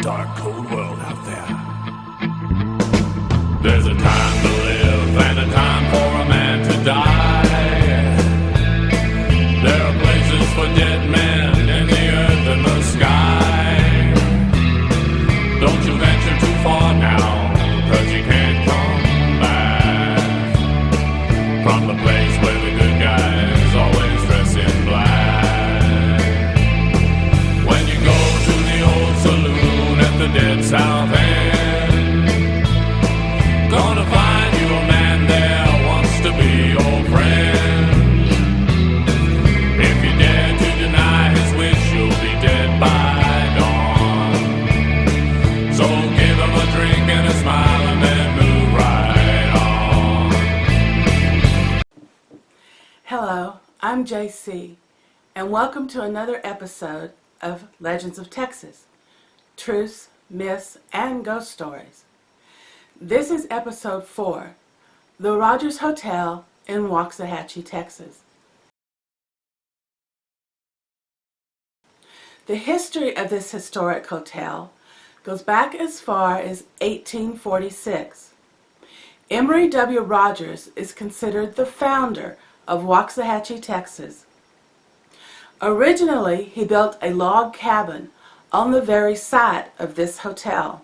dark, cold world out there. There's a time to live and a time for a man to die. There are places for dead men in the earth and the sky. Don't you venture too far now, 'cause you can't come back from the place where the good guys always dress in black. When you go to the old saloon at the dead South End, gonna find you a man there wants to be your friend. If you dare to deny his wish, you'll be dead by dawn. So give him a drink and a smile and then move right on. Hello, I'm JC, and welcome to another episode of Legends of Texas, Truths, Myths, and Ghost Stories. This is episode 4, The Rogers Hotel in Waxahachie, Texas. The history of this historic hotel goes back as far as 1846. Emory W. Rogers is considered the founder of Waxahachie, Texas. Originally, he built a log cabin on the very site of this hotel.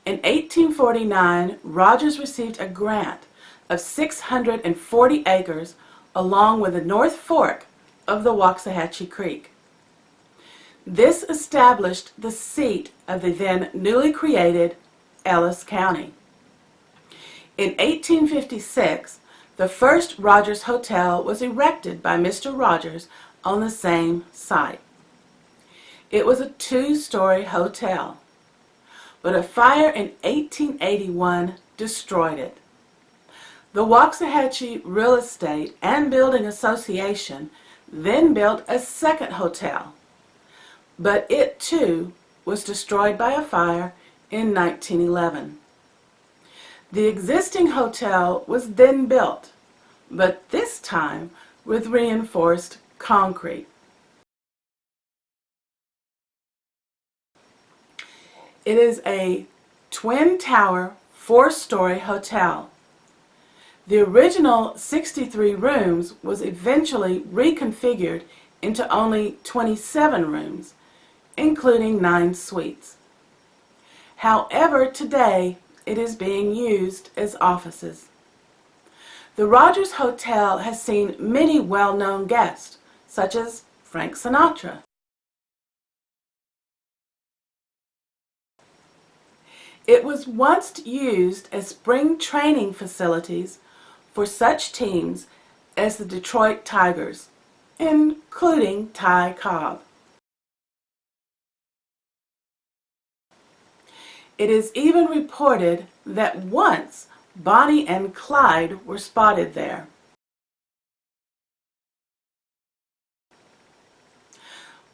In 1849, Rogers received a grant of 640 acres along with the North Fork of the Waxahachie Creek. This established the seat of the then newly created Ellis County. In 1856, the first Rogers Hotel was erected by Mr. Rogers on the same site. It was a 2-story hotel, but a fire in 1881 destroyed it. The Waxahachie Real Estate and Building Association then built a second hotel, but it too was destroyed by a fire in 1911. The existing hotel was then built, but this time with reinforced concrete. It is a twin-tower, 4-story hotel. The original 63 rooms was eventually reconfigured into only 27 rooms, including 9 suites. However, today it is being used as offices. The Rogers Hotel has seen many well-known guests, such as Frank Sinatra. It was once used as spring training facilities for such teams as the Detroit Tigers, including Ty Cobb. It is even reported that once Bonnie and Clyde were spotted there.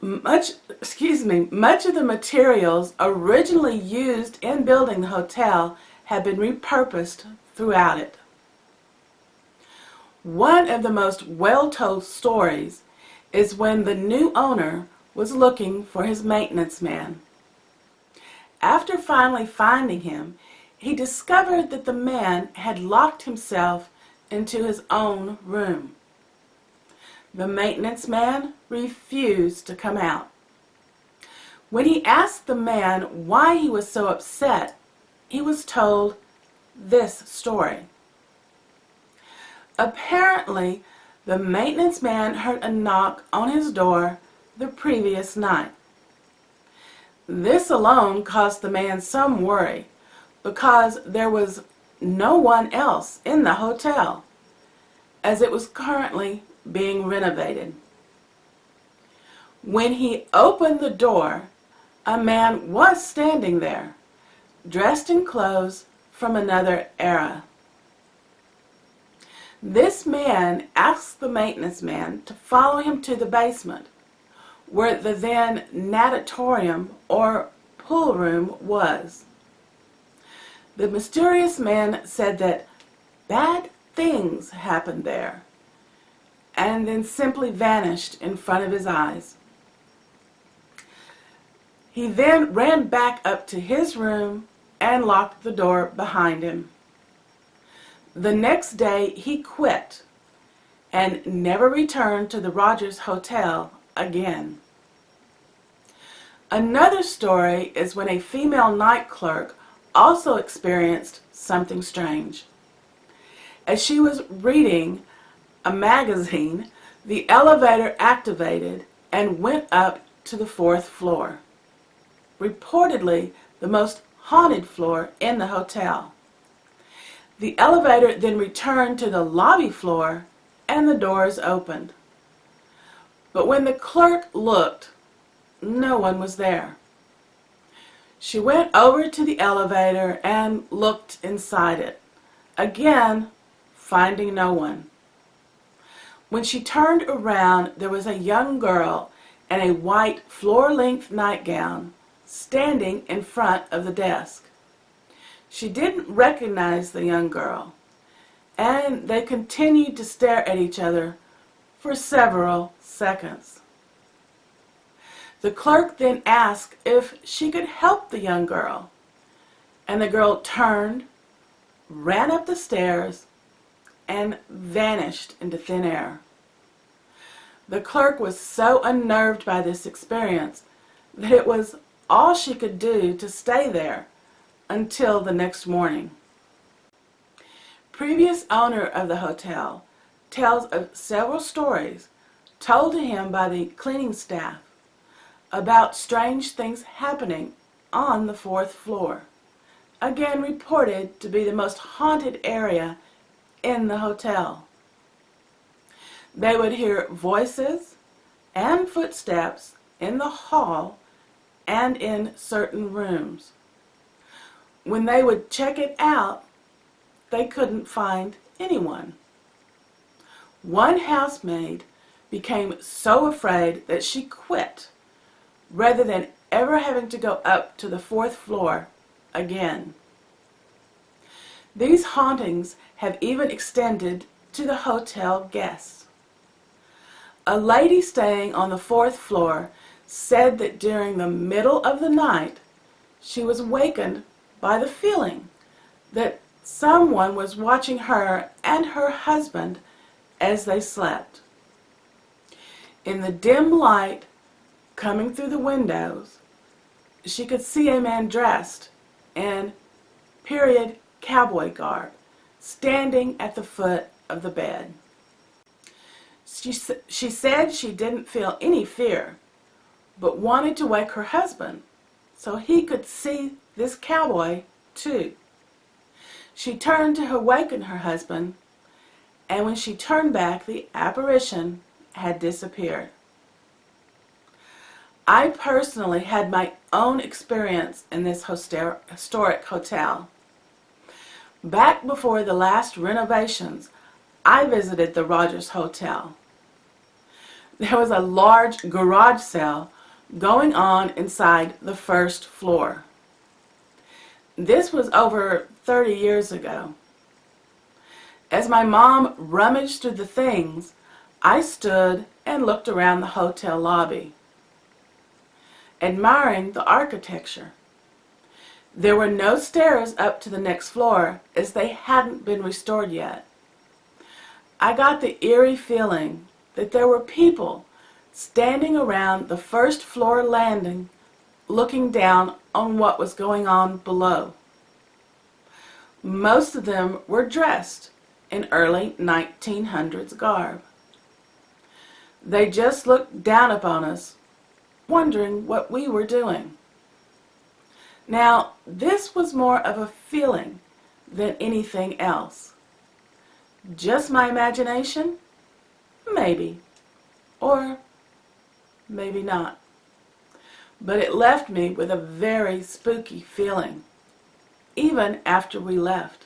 Much of the materials originally used in building the hotel have been repurposed throughout it. One of the most well-told stories is when the new owner was looking for his maintenance man. After finally finding him, he discovered that the man had locked himself into his own room. The maintenance man refused to come out. When he asked the man why he was so upset, he was told this story. Apparently, the maintenance man heard a knock on his door the previous night. This alone caused the man some worry because there was no one else in the hotel, as it was currently being renovated. When he opened the door, a man was standing there, dressed in clothes from another era. This man asked the maintenance man to follow him to the basement, where the then natatorium or pool room was. The mysterious man said that bad things happened there, and then simply vanished in front of his eyes. He then ran back up to his room and locked the door behind him. The next day he quit and never returned to the Rogers Hotel again. Another story is when a female night clerk also experienced something strange. As she was reading a magazine, the elevator activated and went up to the 4th floor, reportedly the most haunted floor in the hotel. The elevator then returned to the lobby floor and the doors opened. But when the clerk looked, no one was there. She went over to the elevator and looked inside it, again finding no one. When she turned around, there was a young girl in a white floor-length nightgown standing in front of the desk. She didn't recognize the young girl, and they continued to stare at each other for several seconds. The clerk then asked if she could help the young girl, and the girl turned, ran up the stairs, and vanished into thin air. The clerk was so unnerved by this experience that it was all she could do to stay there until the next morning. Previous owner of the hotel tells of several stories told to him by the cleaning staff about strange things happening on the 4th floor, again reported to be the most haunted area in the hotel. They would hear voices and footsteps in the hall and in certain rooms. When they would check it out, they couldn't find anyone. One housemaid became so afraid that she quit, rather than ever having to go up to the 4th floor again. These hauntings have even extended to the hotel guests. A lady staying on the 4th floor said that during the middle of the night she was wakened by the feeling that someone was watching her and her husband as they slept. In the dim light coming through the windows, she could see a man dressed in period cowboy garb standing at the foot of the bed. She said she didn't feel any fear, but wanted to wake her husband so he could see this cowboy too. She turned to awaken her husband, and when she turned back, the apparition had disappeared. I personally had my own experience in this historic hotel. Back before the last renovations, I visited the Rogers Hotel. There was a large garage sale going on inside the 1st floor. This was over 30 years ago. As my mom rummaged through the things, I stood and looked around the hotel lobby, admiring the architecture. There were no stairs up to the next floor as they hadn't been restored yet. I got the eerie feeling that there were people standing around the 1st floor landing looking down on what was going on below. Most of them were dressed in early 1900s garb. They just looked down upon us, wondering what we were doing. Now, this was more of a feeling than anything else. Just my imagination? Maybe. Or maybe not. But it left me with a very spooky feeling, even after we left.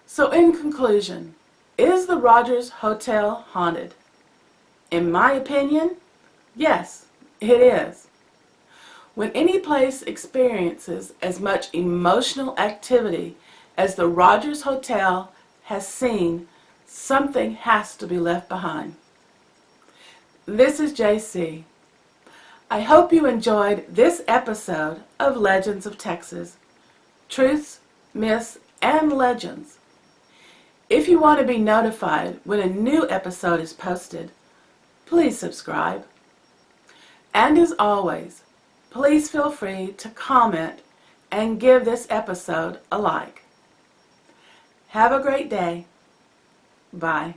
So in conclusion, is the Rogers Hotel haunted? In my opinion, yes, it is. When any place experiences as much emotional activity as the Rogers Hotel has seen, something has to be left behind. This is JC. I hope you enjoyed this episode of Legends of Texas, Truths, Myths, and Legends. If you want to be notified when a new episode is posted, please subscribe. And as always, please feel free to comment and give this episode a like. Have a great day. Bye.